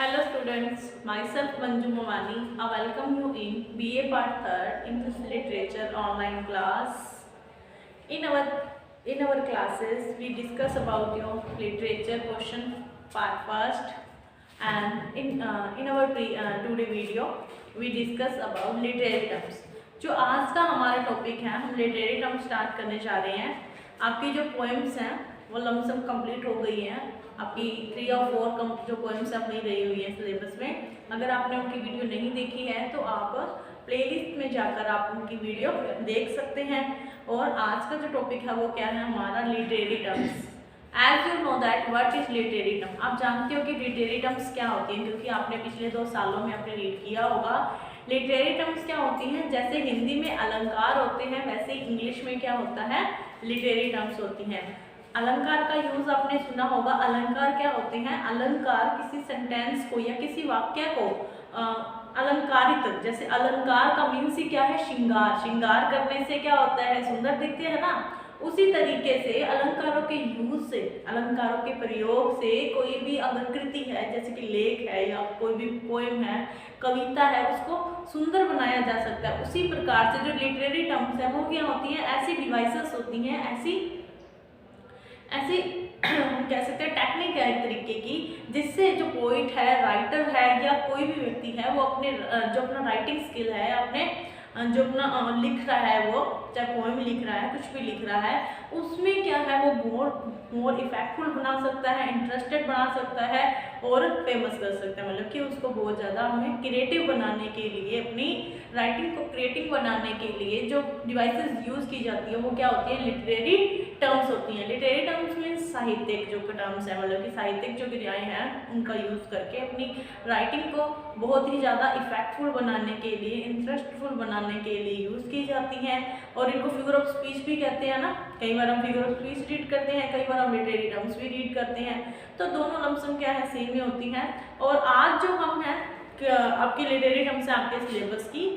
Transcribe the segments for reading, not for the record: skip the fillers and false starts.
Hello students, myself Manju Mamani. I welcome you in BA Part 3rd English Literature online class. In our classes, we discuss about your literature question part first, and in our today video, we discuss about literary terms. जो आज का हमारा topic है, हम literary term start करने जा रहे हैं। आपकी जो पोएम्स हैं वो लमसम कंप्लीट हो गई हैं। आपकी 3 और 4 जो पोएम्स अपनी रही हुई है सिलेबस में। अगर आपने उनकी वीडियो नहीं देखी है तो आप प्लेलिस्ट में जाकर आप उनकी वीडियो देख सकते हैं। और आज का जो टॉपिक है वो क्या है हमारा literary terms. As you know that what is literary term, आप जानते हो कि लिटरेरी टर्म्स क्या होती हैं, क्योंकि आपने पिछले 2 सालों में आपने रीड किया होगा। लिटरेरी टर्म्स क्या होती हैं, जैसे हिंदी में अलंकार होते हैं वैसे इंग्लिश में क्या होता है, लिटरेरी टर्म्स होती हैं। अलंकार का यूज आपने सुना होगा। अलंकार क्या होते हैं, अलंकार किसी सेंटेंस को या किसी वाक्य को अलंकारित, जैसे अलंकार का मीन्स ही क्या है, श्रृंगार। श्रृंगार करने से क्या होता है, सुंदर दिखते हैं ना। उसी तरीके से अलंकारों के यूज से, अलंकारों के प्रयोग से कोई भी अगर कृति है, जैसे कि लेख है या कोई भी पोएम है, कविता है, उसको सुंदर बनाया जा सकता है। उसी प्रकार से जो लिटरेरी टर्म्स है वो क्या होती है, ऐसी डिवाइसेस होती हैं, ऐसी हम कह सकते हैं टेक्निक है एक तरीके की, जिससे जो पोइट है, राइटर है या कोई भी व्यक्ति है वो अपने जो अपना राइटिंग स्किल है, अपने जो अपना लिख रहा है, वो चाहे पोएम लिख रहा है, कुछ भी लिख रहा है, उसमें क्या है वो मोर इफेक्टफुल बना सकता है, इंटरेस्टेड बना सकता है और फेमस कर सकता है। मतलब कि उसको बहुत ज़्यादा हमें क्रिएटिव बनाने के लिए, अपनी राइटिंग को क्रिएटिव बनाने के लिए जो डिवाइसेस यूज़ की जाती है वो क्या होती है, लिटरेरी टर्म्स होती हैं। लिटरेरी टर्म्स मीन्स साहित्यिक जो टर्म्स है, मतलब कि साहित्यिक जो क्रियाएं हैं उनका यूज़ करके अपनी राइटिंग को बहुत ही ज़्यादा इफेक्टफुल बनाने के लिए, इंटरेस्टफुल बनाने के लिए यूज़ की जाती हैं। और इनको फिगर ऑफ स्पीच भी कहते हैं ना। कई बार हम फिगर ऑफ स्पीच रीड करते हैं, कई बार हम लिटरेरी टर्म्स भी रीड करते हैं, तो दोनों लमसम क्या है, सेम ही होती हैं। और आज जो हम हैं आपकी लिटरेरी टर्म्स है आपके सिलेबस की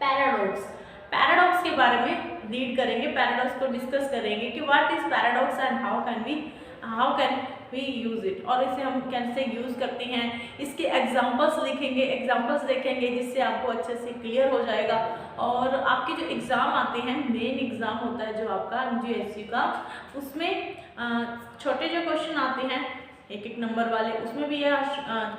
पैराडॉक्स। पैराडॉक्स के बारे में रीड करेंगे, पैराडॉक्स को डिस्कस करेंगे कि what is paradox and how can we use it, और इसे हम कैसे यूज करते हैं। इसके एग्जांपल्स लिखेंगे, एग्जांपल्स देखेंगे, जिससे आपको अच्छे से क्लियर हो जाएगा। और आपके जो एग्जाम आते हैं, मेन एग्जाम होता है जो आपका MGSU का, उसमें छोटे जो क्वेश्चन आते हैं 1-1 नंबर वाले, उसमें भी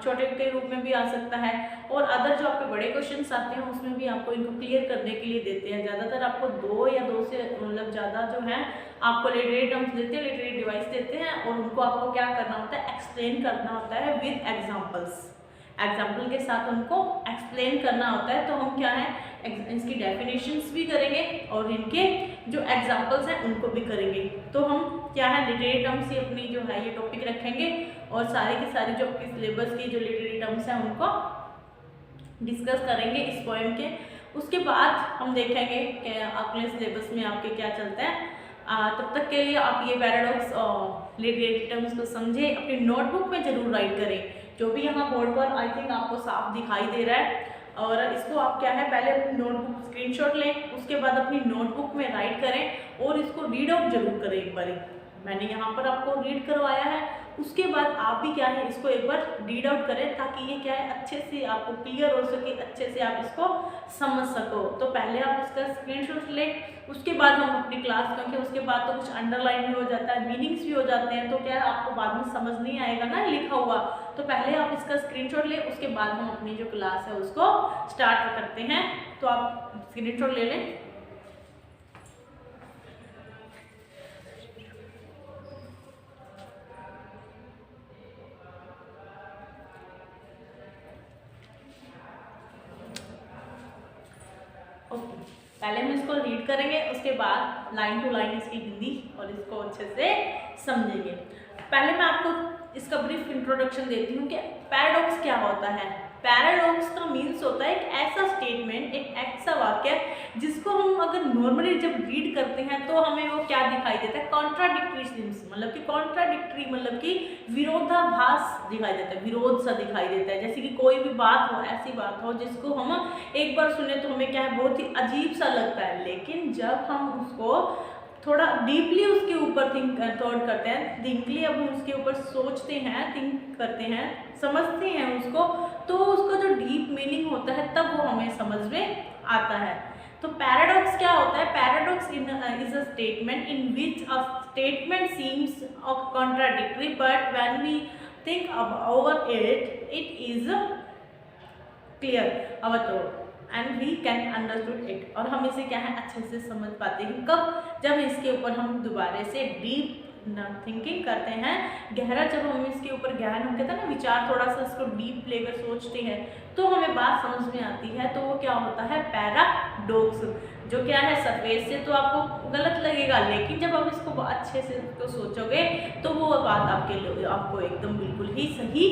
छोटे के रूप में भी आ सकता है। और अदर जो आपके बड़े क्वेश्चंस आते हैं उसमें भी आपको इनको क्लियर करने के लिए देते हैं। ज़्यादातर आपको 2 या 2 से मतलब ज़्यादा जो है आपको लिटरेरी टर्म्स देते हैं, लिटरेरी डिवाइस देते हैं, और उनको आपको क्या करना होता है, एक्सप्लेन करना होता है विद एग्जाम्पल्स। एग्जाम्पल के साथ उनको एक्सप्लेन करना होता है। तो हम क्या है, इसकी डेफिनेशंस भी करेंगे और इनके जो एग्जाम्पल्स हैं उनको भी करेंगे। तो हम क्या है, लिटरेरी टर्म्स ही अपनी जो है ये टॉपिक रखेंगे, और सारी की सारी जो आपकी सिलेबस की जो लिटरेरी टर्म्स हैं उनको डिस्कस करेंगे इस पोएम के। उसके बाद हम देखेंगे कि अपने सिलेबस में आपके क्या चलता है। तब तक के लिए आप ये पैराडॉक्स और लिटरेरी टर्म्स को समझे, अपनी नोटबुक में जरूर राइट करें। जो भी यहाँ बोर्ड पर आई थिंक आपको साफ दिखाई दे रहा है, और इसको आप क्या है, पहले अपनी नोटबुक स्क्रीनशॉट लें, उसके बाद अपनी नोटबुक में राइट करें और इसको रीड आउट जरूर करें एक बार। मैंने यहाँ पर आपको रीड करवाया है, उसके बाद आप भी क्या है इसको एक बार रीड आउट करें, ताकि ये क्या है अच्छे से आपको क्लियर हो सके, अच्छे से आप इसको समझ सको। तो पहले आप इसका स्क्रीनशॉट लें, उसके बाद हम अपनी क्लास, क्योंकि उसके बाद तो कुछ अंडरलाइन भी हो जाता है, मीनिंग्स भी हो जाते हैं, तो क्या है आपको बाद में समझ नहीं आएगा ना लिखा हुआ। तो पहले आप इसका स्क्रीनशॉट लें, उसके बाद हम अपनी जो क्लास है उसको स्टार्ट करते हैं। तो आप स्क्रीनशॉट ले लें। पहले हम इसको रीड करेंगे, उसके बाद लाइन टू लाइन इसकी हिंदी और इसको अच्छे से समझेंगे। पहले मैं आपको इसका ब्रीफ इंट्रोडक्शन देती हूँ कि पैराडॉक्स क्या होता है। पैराडॉक्स का मीन्स होता है एक ऐसा स्टेटमेंट, एक ऐसा वाक्य जिसको हम अगर नॉर्मली जब रीड करते हैं तो हमें वो क्या दिखाई देता है, कॉन्ट्राडिक्टरी सिम्स, मतलब कि कॉन्ट्राडिक्टरी मतलब कि विरोधाभास दिखाई देता है, विरोध सा दिखाई देता है। जैसे कि कोई भी बात हो, ऐसी बात हो जिसको हम एक बार सुने तो हमें क्या है, बहुत ही अजीब सा लगता है, लेकिन जब हम उसको थोड़ा डीपली उसके ऊपर थॉट करते हैं, डीपली अब उसके ऊपर सोचते हैं, थिंक करते हैं, समझते हैं उसको, तो उसका जो डीप मीनिंग होता है तब वो हमें समझ में आता है। तो पैराडॉक्स क्या होता है? Paradox is a statement in which a statement seems contradictory but when we think over it, it is clear our thought and we can understood it. और हम इसे क्या है अच्छे से समझ पाते हैं कब? जब इसके ऊपर हम दोबारा से डीप थिंकिंग करते हैं, गहरा, जब हम इसके ऊपर गहन, हम कहते हैं ना विचार, थोड़ा सा इसको डीप लेकर सोचते हैं तो हमें बात समझ में आती है। तो वो क्या होता है? पैराडॉक्स, जो क्या है सरफेस से तो आपको गलत लगेगा, लेकिन जब आप इसको अच्छे से इसको सोचोगे तो वो बात आपके लिए आपको एकदम बिल्कुल ही सही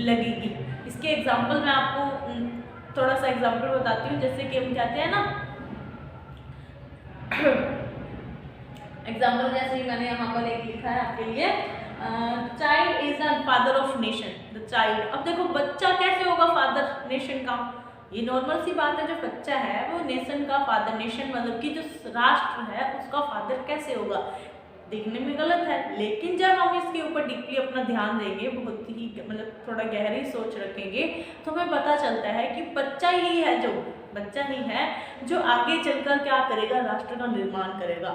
लगेगी। इसके एग्जाम्पल मैं आपको थोड़ा सा एग्जाम्पल बताती हूँ। जैसे कि हम कहते हैं ना एग्जाम्पल, जैसे ही मैंने यहाँ पर एक लिखा है आपके लिए, child is the father of nation, the child. अब देखो बच्चा कैसे होगा फादर नेशन का? ये नॉर्मल सी बात है, जो बच्चा है वो नेशन का फादर, नेशन मतलब कि जो राष्ट्र है उसका फादर कैसे होगा? देखने में गलत है, लेकिन जब हम इसके ऊपर डीपली अपना ध्यान देंगे, बहुत ही मतलब थोड़ा गहरी सोच रखेंगे, तो हमें पता चलता है कि बच्चा ही है, जो बच्चा ही है जो आगे चलकर क्या करेगा? राष्ट्र का निर्माण करेगा।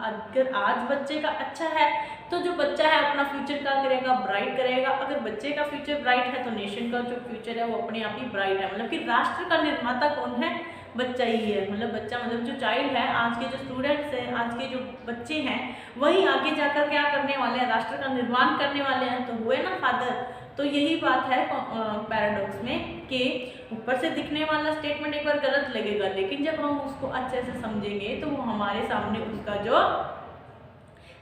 अगर आज बच्चे का अच्छा है तो जो बच्चा है अपना फ्यूचर क्या करेगा? ब्राइट करेगा। अगर बच्चे का फ्यूचर ब्राइट है तो नेशन का जो फ्यूचर है वो अपने आप ही ब्राइट है। मतलब कि राष्ट्र का निर्माता कौन है? बच्चा ही है। मतलब बच्चा मतलब जो चाइल्ड है, आज के जो स्टूडेंट्स हैं, आज के जो बच्चे हैं, वही आगे जाकर क्या करने वाले हैं? राष्ट्र का निर्माण करने वाले हैं। तो हुए ना फादर। तो यही बात है पैराडॉक्स में कि ऊपर से दिखने वाला स्टेटमेंट एक बार गलत लगेगा, लेकिन जब हम उसको अच्छे से समझेंगे तो वो हमारे सामने उसका जो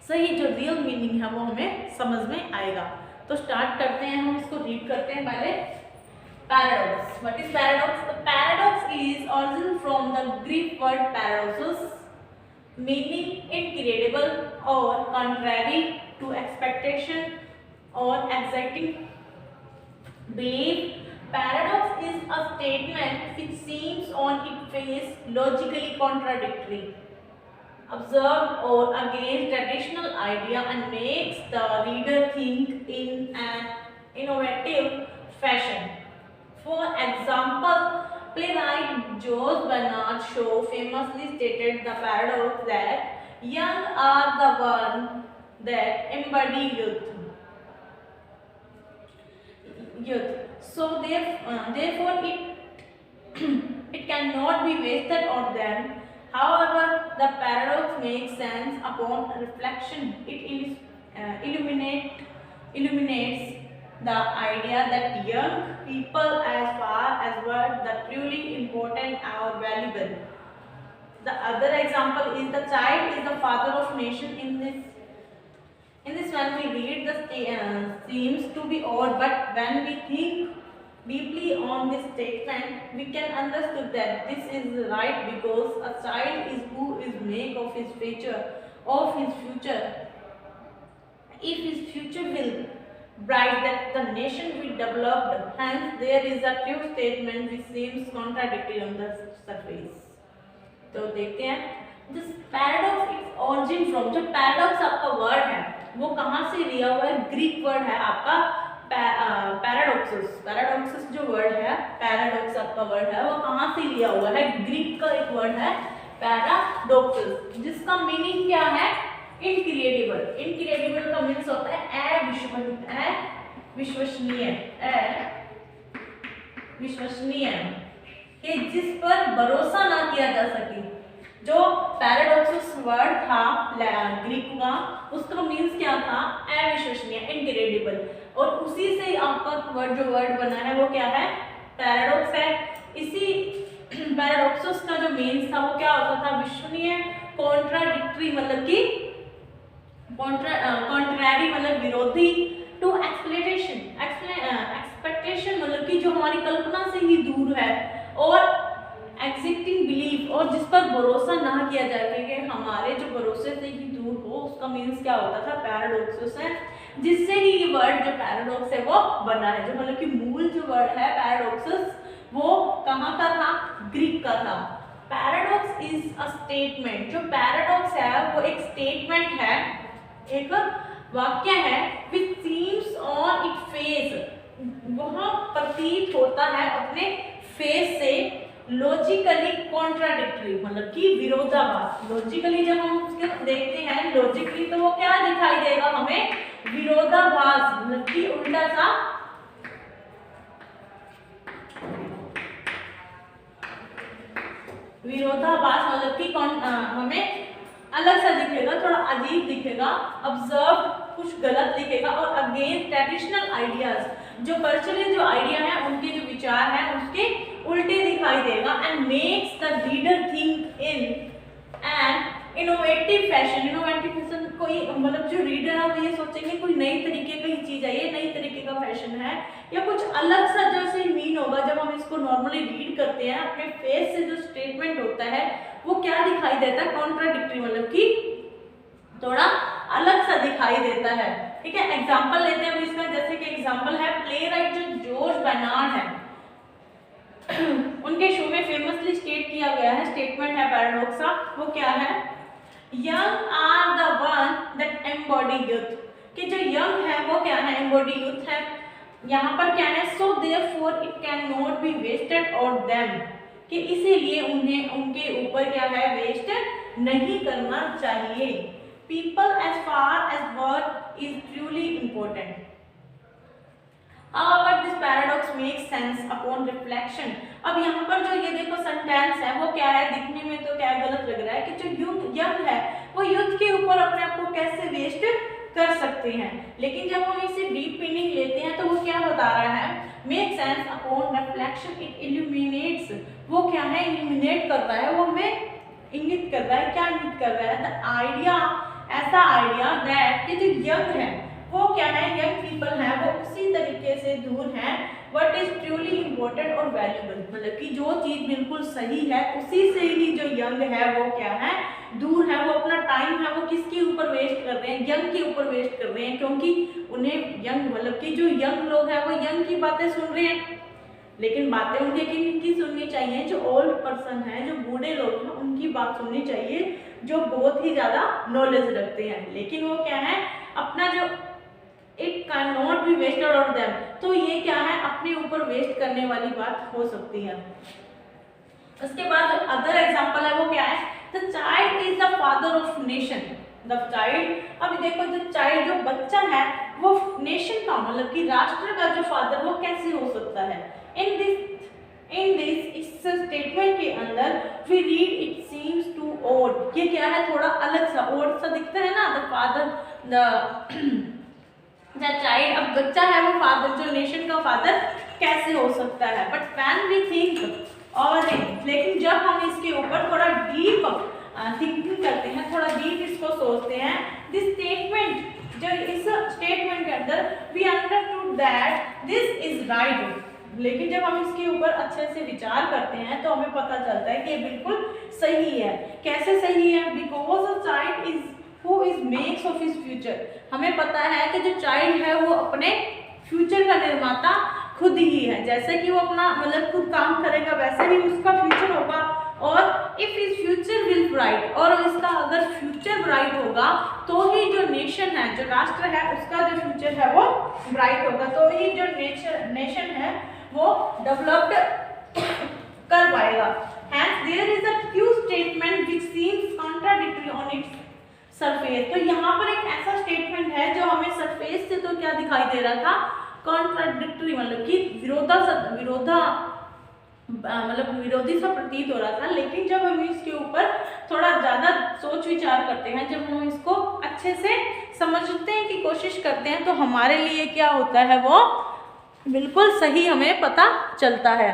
सही जो रियल मीनिंग है वो हमें समझ में आएगा। तो स्टार्ट करते हैं, हम इसको रीड करते हैं पहले। Paradox. What is paradox? The paradox is origin from the Greek word paradoxos, meaning incredible or contrary to expectation or exacting belief. Paradox is a statement which seems on its face logically contradictory, absurd or against traditional idea, and makes the reader think in an innovative fashion. For example, playwright George Bernard Shaw famously stated the paradox that young are the ones that embody youth. So therefore it cannot be wasted on them. However, the paradox makes sense upon reflection. It illuminates the idea that young people, as far as what the truly important or valuable. The other example is the child is the father of nation. In this one we read the seems to be odd, but when we think deeply on this statement, we can understand that this is right, because a child is who is make of his future. If his future will bright, that the nation will develop. Hence, there is a true statement which seems contradictory on the surface. तो देखते हैं, this paradox is origin from, जो paradox आपका word है वो कहाँ से लिया हुआ है? ग्रीक वर्ड है आपका पैराडॉक्सस। पैराडॉक्सस जो वर्ड है, पैराडॉक्स आपका वर्ड है, वो कहाँ से लिया हुआ है? ग्रीक का एक वर्ड है पैराडॉक्सस, जिसका मीनिंग क्या है? इनक्रेडिबल। इनक्रेडिबल का मीन्स होता है अविश्वसनीय, विश्वसनीय, कि जिस पर भरोसा ना किया जा सके। जो पैराडॉक्सस वर्ड था ग्रीक का, उसका मीन्स क्या था? अविश्वसनीय, इनक्रेडिबल। और उसी से आपका वर्ड जो वर्ड बना है वो क्या है? पैराडॉक्स है। इसी पैराडॉक्सस का जो मीन्स था वो क्या होता था? विश्वसनीय, कॉन्ट्राडिक्टरी मतलब कि कॉन्ट्रैरी मतलब विरोधी, टू एक्सपेक्टेशन मतलब कि जो हमारी कल्पना से ही दूर है, और एक्जिस्टिंग बिलीफ, और जिस पर भरोसा ना किया जाए, कि हमारे जो भरोसे से ही दूर हो, उसका मीन्स क्या होता था? पैराडॉक्सस है। जिससे ही ये वर्ड जो पैराडॉक्स है वो बना है। जो मतलब कि मूल जो वर्ड है पैराडॉक्सस वो कहाँ का था? ग्रीक का था। Paradox is a statement. जो पैराडॉक्स है वो एक स्टेटमेंट है, एक वाक्य है which seems on it face, वह प्रतीत होता है अपने फेस से लॉजिकली कॉन्ट्राडिक्टरी, मतलब कि विरोधाभास। लॉजिकली जब हम उसको देखते हैं लॉजिकली, तो वो क्या दिखाई देगा हमें, विरोधाभास, मतलब कि उल्टा सा विरोधाभास, मतलब कि हमें अलग सा दिखेगा, थोड़ा अजीब दिखेगा, ऑब्जर्व कुछ गलत दिखेगा, और अगेंस्ट ट्रेडिशनल आइडियाज, जो प्रचलित जो आइडिया है उनके जो विचार हैं उसके उल्टे दिखाई देगा। And makes the reader think in and innovative fashion. Innovative fashion कोई, मतलब जो रीडर है वो ये सोचेंगे कोई नई तरीके की चीज है, ये नई तरीके का फैशन है, या कुछ अलग सा जैसे मीन होगा। जब हम इसको नॉर्मली रीड करते हैं अपने फेस से, जो स्टेटमेंट होता है वो क्या दिखाई देता है, कॉन्ट्राडिक्टरी, मतलब कि थोड़ा अलग सा दिखाई देता है। ठीक है, एग्जाम्पल लेते हैं इसका। जैसे कि एग्जाम्पल है प्ले राइट जो जॉर्ज बर्नार्ड है, उनके शो में फेमसली स्टेट किया गया है, स्टेटमेंट है पैराडॉक्स का, वो क्या है, young are the one that embody youth, कि जो यंग है वो क्या है, एम्बॉडी यूथ है। यहाँ पर क्या है, so therefore it can not be wasted on them, कि इसीलिए उन्हें उनके ऊपर क्या है, वेस्ट नहीं करना चाहिए। People as far as word is truly important. However, this paradox makes sense upon reflection. अब यहाँ पर जो ये देखो सेंटेंस है वो क्या है, दिखने में तो क्या गलत लग रहा है कि जो यंग है वो यूथ के ऊपर अपने आप को कैसे वेस्ट कर सकते हैं, लेकिन जब हम इसे डीप मीनिंग लेते हैं तो वो क्या बता रहा है, make sense upon reflection, it illuminates, वो क्या है, इल्यूमिनेट कर रहा है, वो हमें इंगित कर रहा है, क्या इंगित कर रहा है, द आइडिया, ऐसा आइडिया दैट कि जो यंग है वो क्या है, यंग पीपल है वो उसी तरीके से दूर हैं व्हाट इज ट्रूली इम्पोर्टेंट और वैल्यूएबल, मतलब कि जो चीज बिल्कुल सही है उसी से ही जो यंग है वो क्या है, दूर है। वो अपना टाइम है वो किसके ऊपर वेस्ट कर रहे हैं, यंग के ऊपर वेस्ट कर रहे हैं, क्योंकि उन्हें यंग, मतलब कि जो यंग लोग हैं वो यंग की बातें सुन रहे हैं, लेकिन बातें उनके किनकी सुननी चाहिए, जो ओल्ड पर्सन है, जो बूढ़े लोग हैं उनकी बात सुननी चाहिए, जो बहुत ही ज्यादा नॉलेज रखते हैं। लेकिन वो क्या है, अपना जो it can not be wasted on them, तो ये क्या है, अपने ऊपर वेस्ट करने वाली बात हो सकती है। उसके बाद अदर एग्जांपल है वो क्या है, the child is the father of nation. The child, अब देखो जो चाइल्ड, जो बच्चा है वो नेशन का, मतलब कि राष्ट्र का जो फादर, वो कैसे हो सकता है। इन दिस इस स्टेटमेंट के अंदर we read it seems to odd, ये क्या है, थोड़ा अलग सा, ओड सा दिखता है ना, द फादर द चाइल्ड, अब बच्चा है वो फादर, जो नेशन का फादर कैसे हो सकता है। बट व्हेन वी थिंक और लेकिन जब हम इसके ऊपर थोड़ा डीप थिंकिंग करते हैं, थोड़ा डीप इसको सोचते हैं, दिस स्टेटमेंट, जो इस स्टेटमेंट के अंदर we understood that this is right, लेकिन जब हम इसके ऊपर अच्छे से विचार करते हैं तो हमें पता चलता है कि ये बिल्कुल सही है। कैसे सही है, because a child is who is makes of his future, हमें पता है कि जो चाइल्ड है वो अपने फ्यूचर का निर्माता खुद ही है, जैसे कि वो अपना मतलब खुद काम करेगा वैसे ही उसका फ्यूचर होगा। और if his future will bright, और इसका अगर फ्यूचर ब्राइट होगा तो ही जो नेशन है, जो राष्ट्र है, उसका जो फ्यूचर है वो ब्राइट होगा, तो ही जो नेशन है वो डेवलप्ड कर पाएगा। Hence there is a true statement which seems contradictory on its surface. तो यहाँ पर एक ऐसा स्टेटमेंट है जो हमें सरफेस से तो क्या दिखाई दे रहा था, कॉन्ट्राडिक्टरी, मतलब कि विरोधी सा प्रतीत हो रहा था, लेकिन जब हम इसके ऊपर थोड़ा ज्यादा सोच विचार करते हैं, जब हम इसको अच्छे से समझने की कोशिश करते हैं, तो हमारे लिए क्या होता है, वो बिल्कुल सही हमें पता चलता है।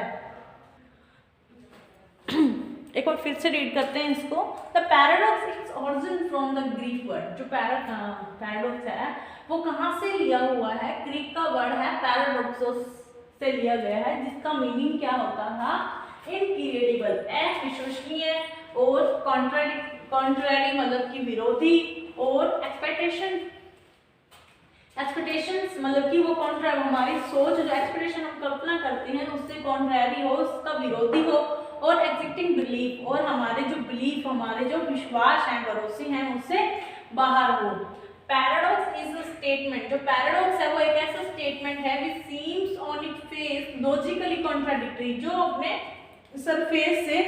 एक बार फिर से रीड करते हैं इसको। The paradox its origin from the Greek word, जो पैराडॉक्स है वो कहाँ से लिया हुआ है, ग्रीक का वर्ड है पैराडॉक्सोस से लिया गया है, जिसका मीनिंग क्या होता था, इनक्रेडिबल, अविश्वसनीय, और कॉन्ट्ररी मतलब कि विरोधी, और एक्सपेक्टेशंस मतलब कि वो कॉन्ट्रैरी, हमारी सोच जो एक्सपेक्टेशन हम कल्पना करते हैं उससे कॉन्ट्रैरी हो, उसका विरोधी हो, और एग्जिस्टिंग बिलीफ, और हमारे जो बिलीफ, हमारे जो विश्वास हैं, भरोसे हैं, उससे बाहर हो। पैराडॉक्स इज अ स्टेटमेंट, जो पैराडॉक्स है वो एक ऐसा स्टेटमेंट है which seems on it face logically contradictory, जो अपने सरफेस से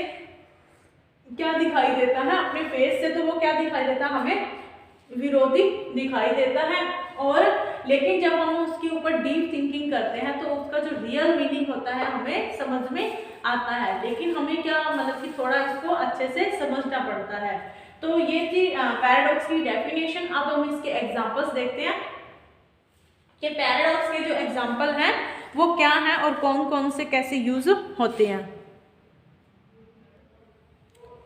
क्या दिखाई देता है, अपने फेस से तो वो क्या दिखाई देता है, हमें विरोधी दिखाई देता है, और लेकिन जब हम उसके ऊपर डीप थिंकिंग करते हैं तो उसका जो रियल मीनिंग होता है हमें समझ में आता है। लेकिन हमें क्या मतलब कि थोड़ा इसको अच्छे से समझना पड़ता है। तो ये थी पैराडॉक्स की डेफिनेशन। अब हम इसके एग्जांपल्स देखते हैं कि पैराडॉक्स के जो एग्जांपल हैं वो क्या हैं और कौन कौन से कैसे यूज होते हैं।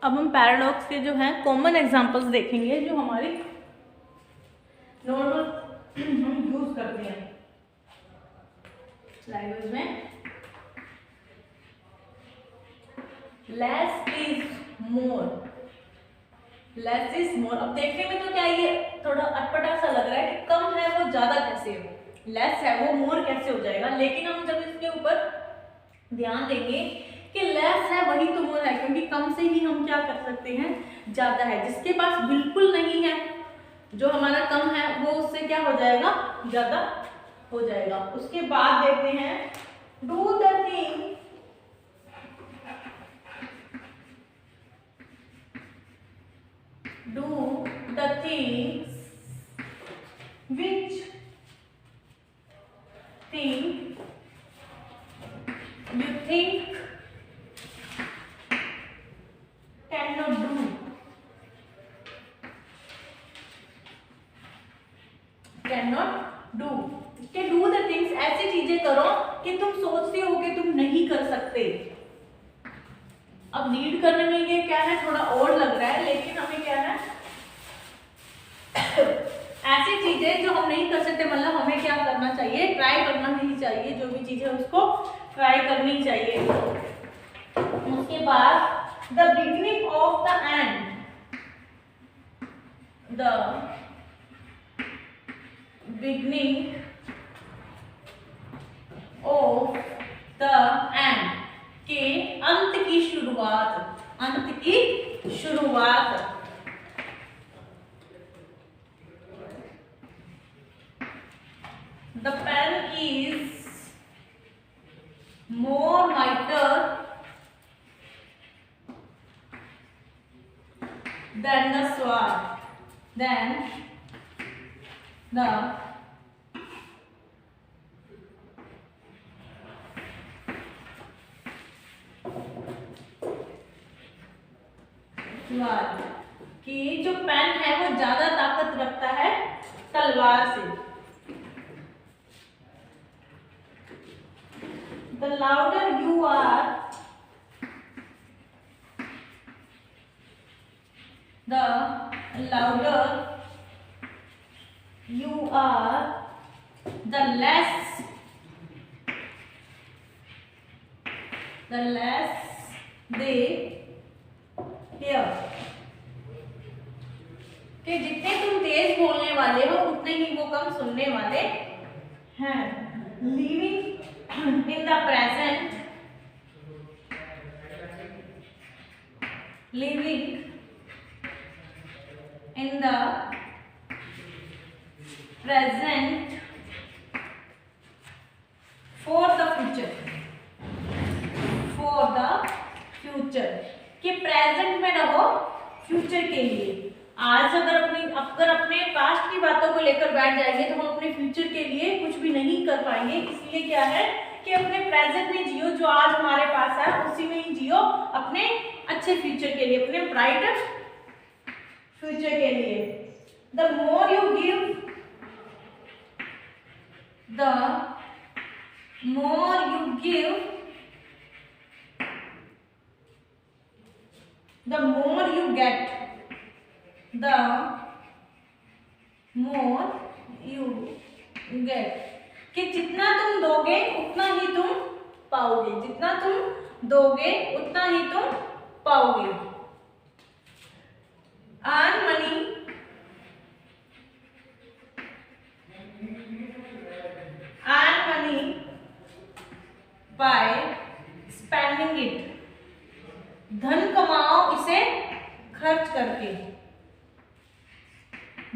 अब हम पैराडॉक्स के जो हैं कॉमन एग्जांपल्स देखेंगे जो हमारी नॉर्मल हम यूज करते हैं लैंग्वेज में। Less is more, less is more. अब देखने में तो क्या ये थोड़ा अटपटा सा लग रहा है कि कम है वो ज्यादा कैसे हो, लेस है वो मोर कैसे हो जाएगा। लेकिन हम जब इसके ऊपर ध्यान देंगे कि लेस है वही तो मोर है, क्योंकि कम से ही हम क्या कर सकते हैं, ज्यादा है। जिसके पास बिल्कुल नहीं है, जो हमारा कम है, वो उससे क्या हो जाएगा, ज्यादा हो जाएगा। उसके बाद देखते हैं do the thing which thing you think cannot do, कि डू द थिंग्स ऐसी चीजें करो कि तुम सोचते हो कि तुम नहीं कर सकते। अब रीड करने में ये क्या है, थोड़ा और लग रहा है, लेकिन हमें क्या है ऐसी चीजें जो हम नहीं कर सकते, मतलब हमें क्या करना चाहिए, ट्राई करना ही चाहिए। जो भी चीज है उसको ट्राई करनी चाहिए। उसके बाद the beginning of the end, the beginning of the end, के अंत की शुरुआत, अंत की शुरुआत। The pen is more lighter than the sword, than the sword, कि जो पेन है वो ज्यादा ताकत रखता है तलवार से। The louder you are, the louder you are, the less they hear, कि जितने तुम तेज बोलने वाले हो उतने ही वो कम सुनने वाले हैं। Living in the present, living in the present for the future, for the future, कि प्रेजेंट में रहो फ्यूचर के लिए। आज अगर अपने पास्ट की बातों को लेकर बैठ जाएंगे तो हम अपने फ्यूचर के लिए कुछ भी नहीं कर पाएंगे। इसलिए क्या है कि अपने प्रेजेंट में जियो, जो आज हमारे पास है उसी में ही जियो, अपने अच्छे फ्यूचर के लिए, अपने ब्राइट फ्यूचर के लिए। The more you give, the more you give, the more you get, the more you get, कि जितना तुम दोगे उतना ही तुम पाओगे, जितना तुम दोगे उतना ही तुम पाओगे। earn money, earn money by spending it, करके,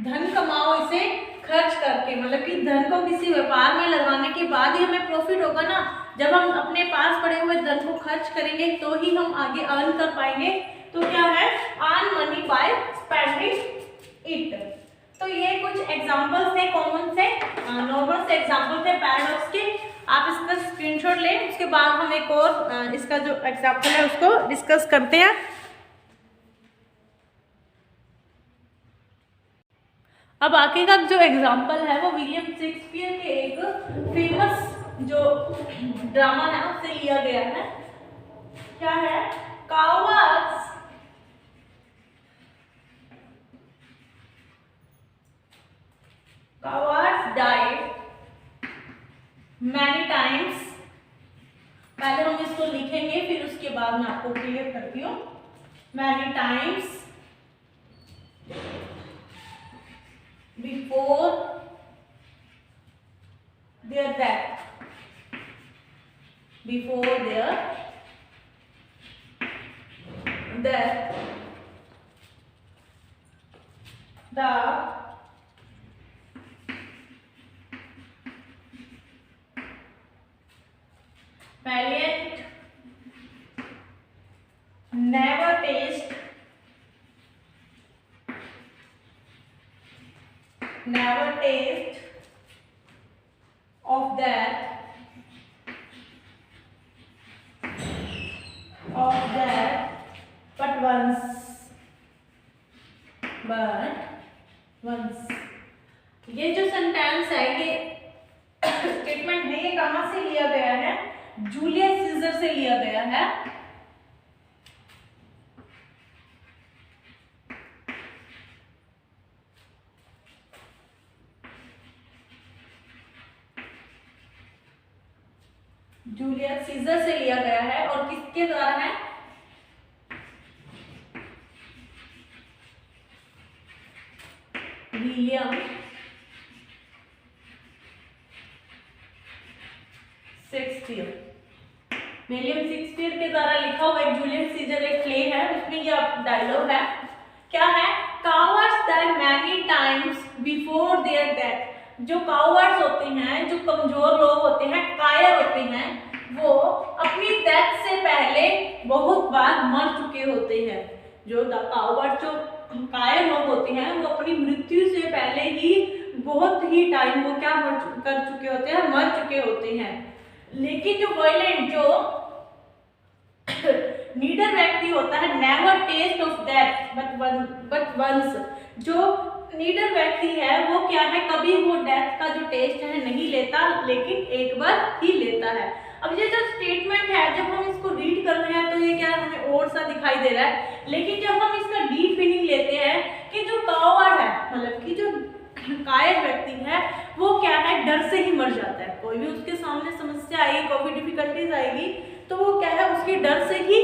धन कमाओ इसे खर्च करके, मतलब कि धन को किसी व्यापार में लगाने के बाद ही हमें प्रॉफिट होगा ना। जब हम अपने पास पड़े हुए धन को खर्च करेंगे तो ही हम आगे अर्न कर पाएंगे। तो क्या है, earn money by spending it. तो ये कुछ एग्जांपल्स थे, कॉमन से नॉर्मल से एग्जांपल थे पैराडॉक्स के। आप इसका स्क्रीनशॉट लें, उसके बाद हम एक और इसका जो एग्जांपल है उसको डिस्कस करते हैं। अब आगे का जो एग्जांपल है वो विलियम शेक्सपियर के एक फेमस जो ड्रामा है उससे लिया गया है। क्या है, कावर्ड्स डाइड मैनी टाइम्स। पहले हम इसको लिखेंगे, फिर उसके बाद मैं आपको क्लियर करती हूँ। Many times before their death, before their death, the valiant never taste of that but once। ये जो सेंटेंस है, ये स्टेटमेंट है, ये कहाँ से लिया गया है, जूलियस सीजर से लिया गया है। जूलियस सीजर से लिया गया है और किसके द्वारा है, विलियम शेक्सपियर के द्वारा लिखा हुआ एक जूलियस सीजर एक प्ले है, उसमें ये डायलॉग है। क्या है, cowards die many times before their death. जो कावर्ड्स होते हैं, जो कमजोर लोग होते हैं, कायर होते हैं, वो अपनी डेथ से पहले बहुत बार मर चुके होते हैं। जो कावर्ड, जो कायर लोग होते हैं, वो अपनी मृत्यु से पहले ही बहुत ही टाइम वो क्या कर चुके होते हैं, मर चुके होते हैं। लेकिन जो वायलेंट, जो नीडर व्यक्ति होता है, never taste of death but once. जो नीडर व्यक्ति है वो क्या है, कभी वो डेथ का जो टेस्ट है नहीं लेता, लेकिन एक बार ही लेता है। अब ये जो स्टेटमेंट है, जब हम इसको रीड कर रहे हैं तो ये क्या है, हमें और सा दिखाई दे रहा है, लेकिन जब हम इसका डीप मीनिंग लेते हैं कि जो कावर्ड है, मतलब कि जो कायर व्यक्ति है, वो क्या है, डर से ही मर जाता है। कोई भी उसके सामने समस्या आएगी, कोई भी डिफिकल्टीज आएगी, तो वो क्या है, उसके डर से ही,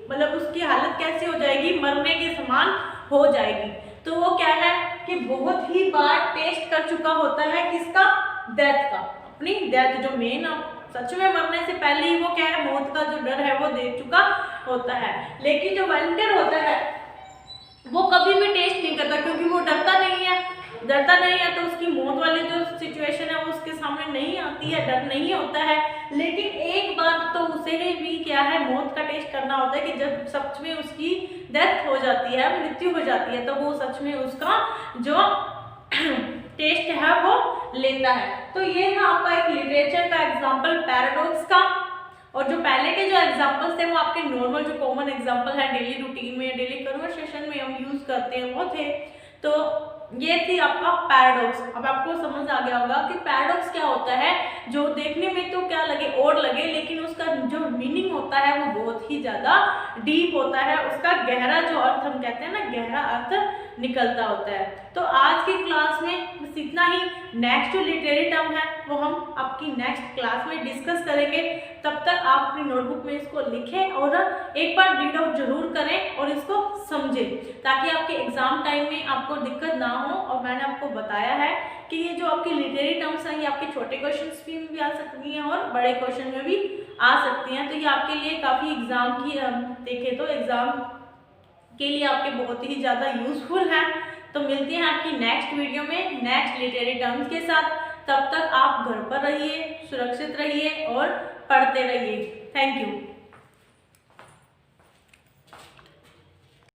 मतलब उसकी हालत कैसे हो जाएगी, मरने के समान हो जाएगी। तो वो क्या है कि बहुत ही बार टेस्ट कर चुका होता है, किसका, डेथ का, अपनी डेथ, जो मेन सच में मरने से पहले ही वो क्या है, मौत का जो डर है वो देख चुका होता है। लेकिन जो वॉलंटियर होता है वो कभी भी टेस्ट नहीं करता, क्योंकि वो डरता नहीं है, तो उसकी मौत वाली जो सिचुएशन है वो उसके सामने नहीं आती है, डर नहीं होता है। लेकिन एक बार तो उसे भी क्या है, मौत का टेस्ट करना होता है कि जब सच में उसकी डेथ हो जाती है, मृत्यु हो जाती है, तो वो सच में उसका जो टेस्ट है वो लेता है। तो ये था आपका एक लिटरेचर का एग्जाम्पल पैराडॉक्स का। और जो पहले के जो एग्जाम्पल्स थे वो आपके नॉर्मल जो कॉमन एग्जाम्पल है, डेली रूटीन में, डेली कन्वर्सेशन में हम यूज करते हैं, वो थे। तो ये थी आपका पैराडॉक्स। अब आपको समझ आ गया होगा कि पैराडॉक्स क्या होता है, जो देखने में तो क्या लगे, और लगे, लेकिन उसका जो मीनिंग होता है वो बहुत ही ज्यादा डीप होता है, उसका गहरा जो अर्थ हम कहते हैं ना, गहरा अर्थ निकलता होता है। तो आज की क्लास में बस इतना ही। नेक्स्ट जो लिटरेरी टर्म है वो हम आपकी नेक्स्ट क्लास में डिस्कस करेंगे। तब तक आप अपनी नोटबुक में इसको लिखें और एक बार रीड आउट जरूर करें और इसको समझें, ताकि आपके एग्जाम टाइम में आपको दिक्कत ना हो। और मैंने आपको बताया है कि ये जो आपकी लिटरेरी टर्म्स हैं, ये आपके छोटे क्वेश्चंस में भी आ सकती हैं और बड़े क्वेश्चन में भी आ सकती हैं। तो ये आपके लिए काफ़ी एग्जाम की देखें तो एग्जाम के लिए आपके बहुत ही ज़्यादा यूज़फुल है। तो मिलते हैं आपकी नेक्स्ट वीडियो में नेक्स्ट लिटरेरी टर्म्स के साथ। तब तक आप घर पर रहिए, सुरक्षित रहिए और पढ़ते रहिए। Thank you.